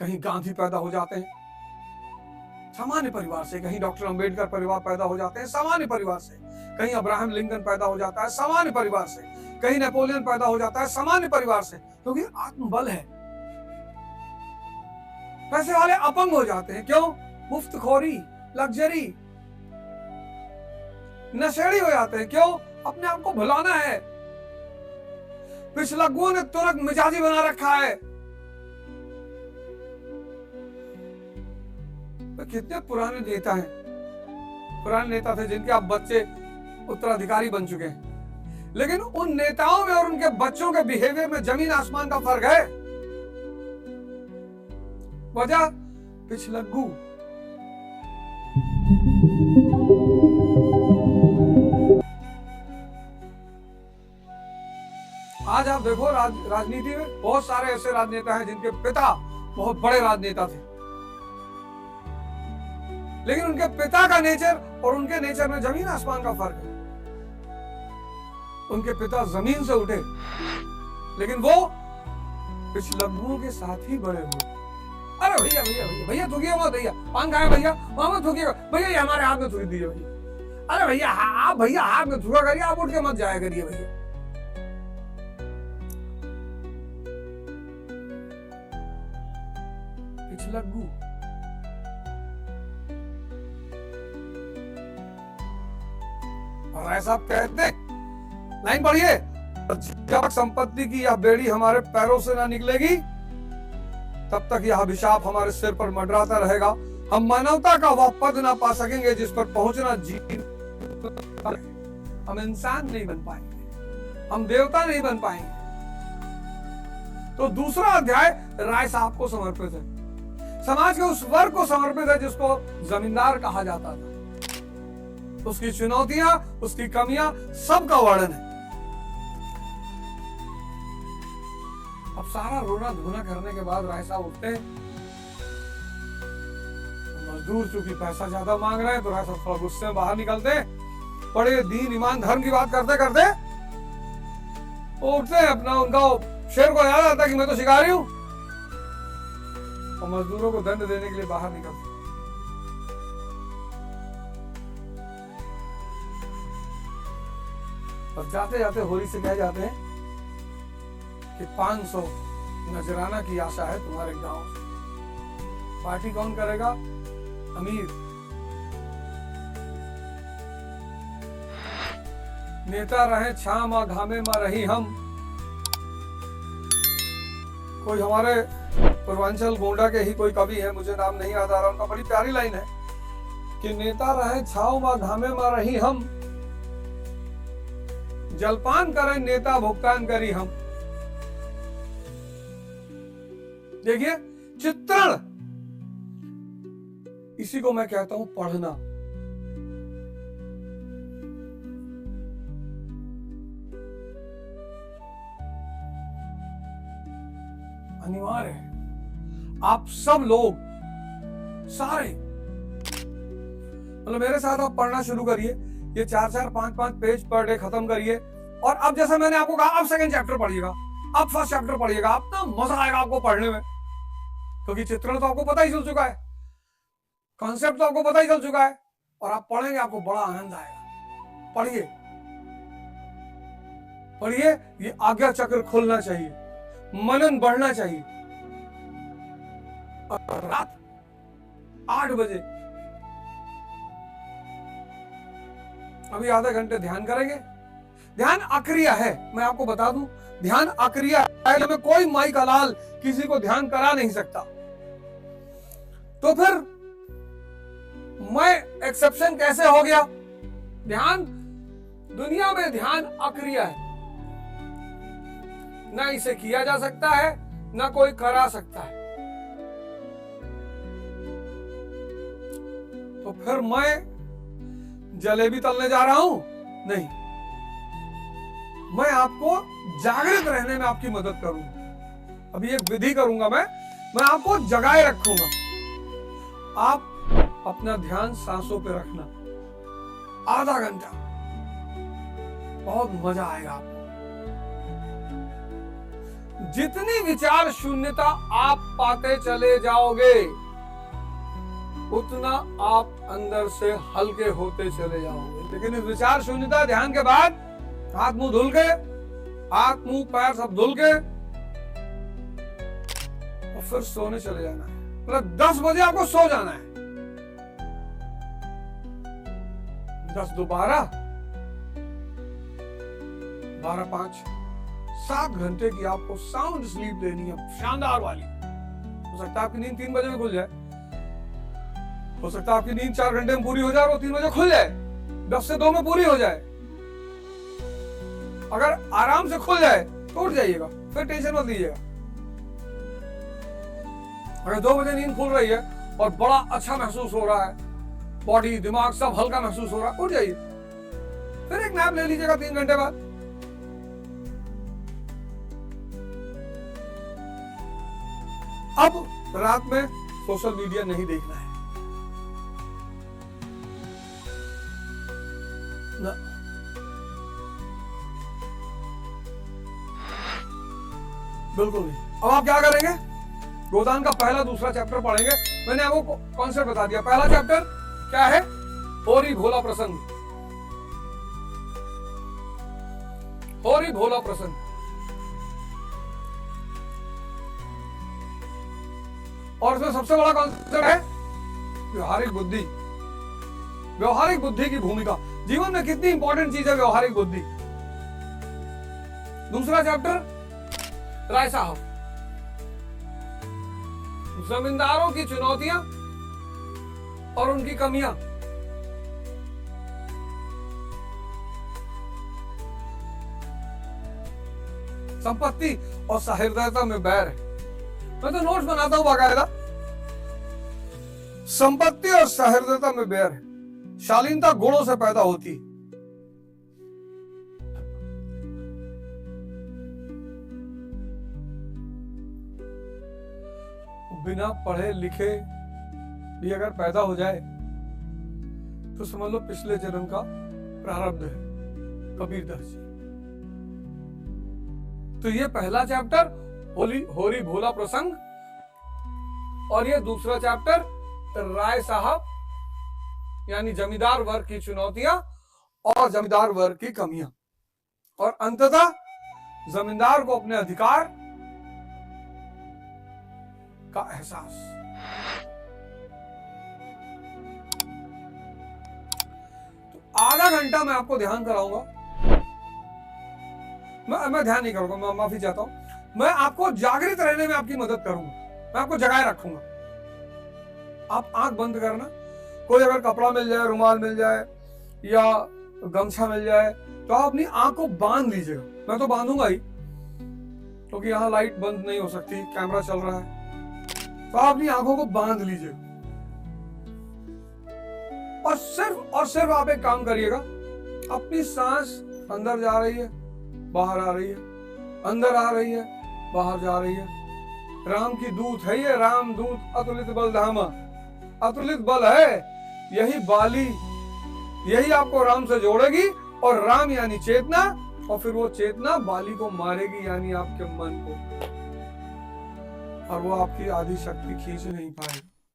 कहीं गांधी पैदा हो जाते हैं सामान्य परिवार से, कहीं डॉक्टर अंबेडकर परिवार पैदा हो जाते हैं सामान्य परिवार से, कहीं अब्राहम लिंकन पैदा हो जाता है सामान्य परिवार से, कहीं नेपोलियन पैदा हो जाता है सामान्य परिवार से, क्योंकि आत्मबल है। पैसे वाले अपंग हो जाते हैं, क्यों? मुफ्तखोरी, लग्जरी। नशेड़ी हो जाते हैं, क्यों? अपने आप को भुलाना है। पिछलग्गुओं ने तुरंत मिजाजी बना रखा है। तो कितने पुराने नेता हैं, पुराने नेता थे जिनके अब बच्चे उत्तराधिकारी बन चुके हैं, लेकिन उन नेताओं में और उनके बच्चों के बिहेवियर में जमीन आसमान का फर्क है। वजह पिछलग्गू। आज आप देखो राजनीति में बहुत सारे ऐसे राजनेता हैं जिनके पिता बहुत बड़े राजनेता थे, लेकिन उनके पिता का नेचर और उनके नेचर में जमीन आसमान का फर्क है। उनके पिता जमीन से उठे, लेकिन वो पिछलग्गुओं के साथ ही बड़े हुए। अरे भैया भैया भैया भैया थूकिए मत, भैया पान खाए भैया, वहां मत थूकिएगा भैया, ये हमारे हाथ में थूक दीजिए भैया। अरे भैया आप भैया हाथ में थूका करिए, आप उठ के मत जाया करिए भैया। पिछलग्गू। और ऐसा कहते, लाइन पढ़िए, जब संपत्ति की यह बेड़ी हमारे पैरों से ना निकलेगी तब तक यह अभिशाप हमारे सिर पर मंडराता रहेगा। हम मानवता का वह पद ना पा सकेंगे जिस पर पहुंचना हम इंसान नहीं बन पाएंगे, हम देवता नहीं बन पाएंगे। तो दूसरा अध्याय राय साहब को समर्पित है, समाज के उस वर्ग को समर्पित है जिसको जमींदार कहा जाता था। उसकी चुनौतियां, उसकी कमियां, सबका वर्णन है। अब सारा रोना धोना करने के बाद राय साहब उठते हैं। मजदूर चूंकि पैसा ज्यादा मांग रहे हैं तो राय साहब थोड़ा गुस्से में बाहर निकलते हैं। बड़े दीन ईमान धर्म की बात करते करते वो उठते हैं, अपना उनका शेर को याद आता कि मैं तो शिकारी हूं, और मजदूरों को दंड देने के लिए बाहर निकलते। और जाते जाते होली से कह जाते हैं कि 500 नजराना की आशा है तुम्हारे गांव से। पार्टी कौन करेगा? अमीर। नेता रहे छाम आ घामे मा रही हम। कोई हमारे पूर्वांचल गोंडा के ही कोई कवि है, मुझे नाम नहीं याद आ रहा, उनका बड़ी प्यारी लाइन है कि नेता रहे छाव मा घामे मा रही हम, जलपान करें नेता भुगतान करी हम। देखिए चित्रण, इसी को मैं कहता हूं पढ़ना। अनिवार्य है। आप सब लोग सारे, मतलब मेरे साथ आप पढ़ना शुरू करिए, ये 4-4, 5-5 पेज पर डे खत्म करिए। और अब जैसे मैंने आपको कहा, अब सेकंड चैप्टर पढ़िएगा, अब फर्स्ट चैप्टर पढ़िएगा, अब ना मजा आएगा आपको पढ़ने में, क्योंकि चित्रण तो आपको पता ही चल चुका है, कॉन्सेप्ट तो आपको पता ही चल चुका है, और आप पढ़ेंगे आपको बड़ा आनंद आएगा। पढ़िए पढ़िए, ये आज्ञा चक्र खुलना चाहिए, मनन बढ़ना चाहिए। और रात 8 बजे अभी आधा घंटे ध्यान करेंगे। ध्यान अक्रिया है, मैं आपको बता दूं, ध्यान अक्रिया है। हमें कोई माई का लाल किसी को ध्यान करा नहीं सकता। तो फिर मैं एक्सेप्शन कैसे हो गया? ध्यान, दुनिया में ध्यान अक्रिया है, ना इसे किया जा सकता है, ना कोई करा सकता है। तो फिर मैं जलेबी तलने जा रहा हूं? नहीं, मैं आपको जागृत रहने में आपकी मदद करूंगा। अभी एक विधि करूंगा, मैं आपको जगाए रखूंगा। आप अपना ध्यान सांसों पे रखना, आधा घंटा, बहुत मजा आएगा आपको। जितनी विचार शून्यता आप पाते चले जाओगे उतना आप अंदर से हल्के होते चले जाओगे। लेकिन इस विचार शून्यता ध्यान के बाद हाथ मुंह धुल के, हाथ मुंह पैर सब धुल के और फिर सोने चले जाना है। मतलब 10 बजे आपको सो जाना है। 10 दो 12, 12 5, 7 घंटे की आपको साउंड स्लीप लेनी है, शानदार वाली। हो सकता है आपकी नींद 3 बजे में खुल जाए, हो सकता है आपकी नींद 4 घंटे में पूरी हो जाए और 3 बजे खुल जाए, 10 से 2 में पूरी हो जाए। अगर आराम से खुल जाए तो उठ जाइएगा, फिर टेंशन मत लीजिएगा। अगर 2 बजे नींद खुल रही है और बड़ा अच्छा महसूस हो रहा है, बॉडी दिमाग सब हल्का महसूस हो रहा है, उठ जाइए, फिर एक नैप ले लीजिएगा 3 घंटे बाद। अब रात में सोशल मीडिया नहीं देखना है ना। बिल्कुल नहीं। अब आप क्या करेंगे? गोदान का पहला दूसरा चैप्टर पढ़ेंगे। मैंने आपको कॉन्सेप्ट बता दिया। पहला चैप्टर क्या है? होरी भोला प्रसंग। होरी भोला प्रसंग। और इसमें सबसे बड़ा कॉन्सेप्ट है व्यवहारिक बुद्धि। व्यवहारिक बुद्धि की भूमिका जीवन में कितनी इंपॉर्टेंट चीज है व्यवहारिक बुद्धि। दूसरा चैप्टर राय साहब, जमींदारों की चुनौतियां और उनकी कमियां। संपत्ति और सहृदयता में बैर है। मैं तो नोट्स बनाता हूं बाकायदा। संपत्ति और सहृदयता में बैर है। शालीनता गुणों से पैदा होती। बिना पढ़े लिखे भी अगर पैदा हो जाए तो समझ लो पिछले जन्म का प्रारब्ध है। कबीरदास जी। तो ये पहला चैप्टर होरी भोला प्रसंग, और ये दूसरा चैप्टर राय साहब यानी जमींदार वर्ग की चुनौतियां और जमींदार वर्ग की कमियां, और अंततः जमींदार को अपने अधिकार का एहसास। तो आधा घंटा मैं आपको ध्यान कराऊंगा। मैं ध्यान नहीं करूंगा, मैं माफी चाहता हूं। मैं आपको जागृत रहने में आपकी मदद करूंगा। मैं आपको जगाए रखूंगा। आप आंख बंद करना। कोई अगर कपड़ा मिल जाए, रुमाल मिल जाए या गमछा मिल जाए तो आप अपनी आंख को बांध लीजिएगा। मैं तो बांधूंगा ही, क्योंकि यहाँ लाइट बंद नहीं हो सकती, कैमरा चल रहा है। तो आप अपनी आंखों को बांध लीजिएगा और सिर्फ आप एक काम करिएगा। अपनी सांस अंदर जा रही है, बाहर आ रही है, अंदर आ रही है, बाहर जा रही है। राम की दूत है ये, राम दूत अतुलित बल धामा। अतुलित बल है, यही बाली, यही आपको राम से जोड़ेगी। और राम यानी चेतना, और फिर वो चेतना बाली को मारेगी यानी आपके मन को, और वो आपकी आदि शक्ति खींच नहीं पाएगी।